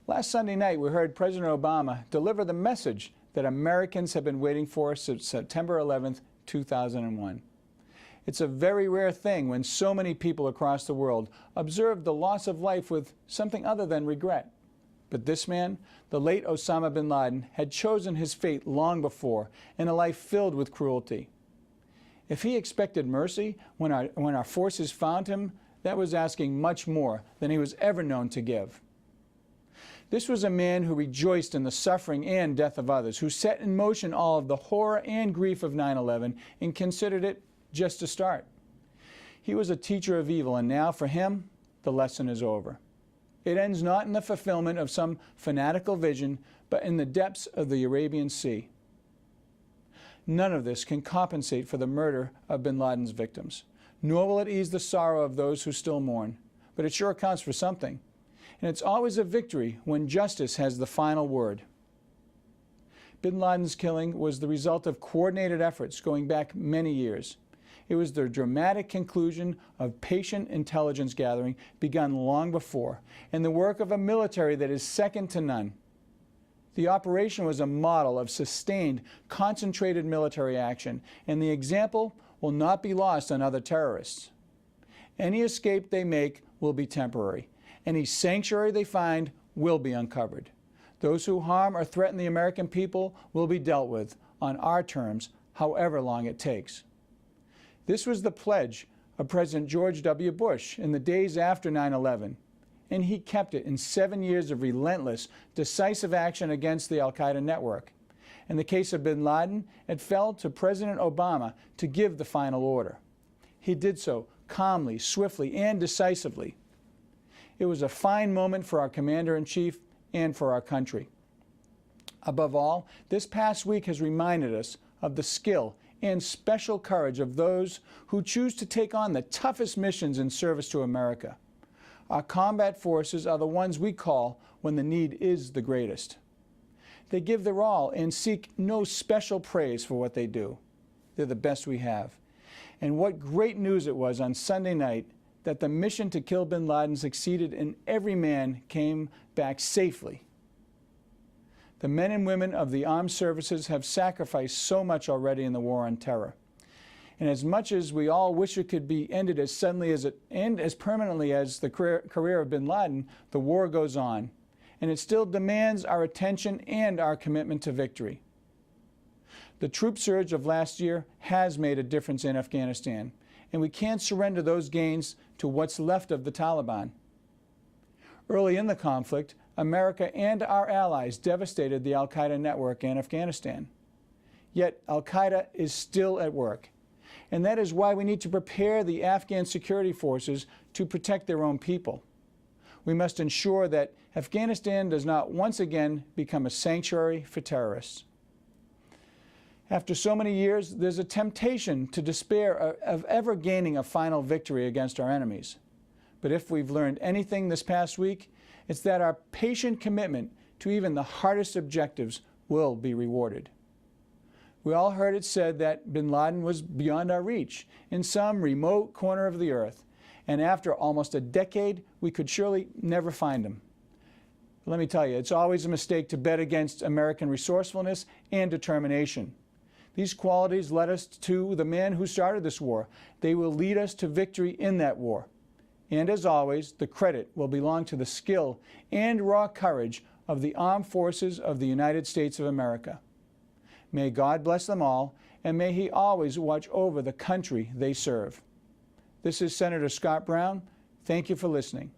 Last Sunday night, we heard President Obama deliver the message that Americans have been waiting for since September 11th, 2001. It's a very rare thing when so many people across the world observe the loss of life with something other than regret. But this man, the late Osama bin Laden, had chosen his fate long before in a life filled with cruelty. If he expected mercy when our forces found him, that was asking much more than he was ever known to give. This was a man who rejoiced in the suffering and death of others, who set in motion all of the horror and grief of 9/11 and considered it just a start. He was a teacher of evil, and now for him, the lesson is over. It ends not in the fulfillment of some fanatical vision, but in the depths of the Arabian Sea. None of this can compensate for the murder of bin Laden's victims, nor will it ease the sorrow of those who still mourn, but it sure counts for something. And it's always a victory when justice has the final word. Bin Laden's killing was the result of coordinated efforts going back many years. It was the dramatic conclusion of patient intelligence gathering begun long before, and the work of a military that is second to none. The operation was a model of sustained, concentrated military action, and the example will not be lost on other terrorists. Any escape they make will be temporary. Any sanctuary they find will be uncovered. Those who harm or threaten the American people will be dealt with on our terms, however long it takes. This was the pledge of President George W. Bush in the days after 9/11, and he kept it in 7 years of relentless, decisive action against the al-Qaida network. In the case of bin Laden, it fell to President Obama to give the final order. He did so calmly, swiftly, and decisively. It was a fine moment for our Commander-in-Chief and for our country. Above all, this past week has reminded us of the skill and special courage of those who choose to take on the toughest missions in service to America. Our combat forces are the ones we call when the need is the greatest. They give their all and seek no special praise for what they do. They're the best we have. And what great news it was on Sunday night that the mission to kill bin Laden succeeded and every man came back safely. The men and women of the armed services have sacrificed so much already in the war on terror. And as much as we all wish it could be ended as suddenly as it and as permanently as the career of bin Laden, the war goes on. And it still demands our attention and our commitment to victory. The troop surge of last year has made a difference in Afghanistan, and we can't surrender those gains to what's left of the Taliban. Early in the conflict, America and our allies devastated the al-Qaida network in Afghanistan. Yet al-Qaida is still at work, and that is why we need to prepare the Afghan security forces to protect their own people. We must ensure that Afghanistan does not once again become a sanctuary for terrorists. After so many years, there's a temptation to despair of ever gaining a final victory against our enemies. But if we've learned anything this past week, it's that our patient commitment to even the hardest objectives will be rewarded. We all heard it said that bin Laden was beyond our reach, in some remote corner of the earth, and after almost a decade, we could surely never find him. But let me tell you, it's always a mistake to bet against American resourcefulness and determination. These qualities led us to the man who started this war. They will lead us to victory in that war. And as always, the credit will belong to the skill and raw courage of the armed forces of the United States of America. May God bless them all, and may He always watch over the country they serve. This is Senator Scott Brown. Thank you for listening.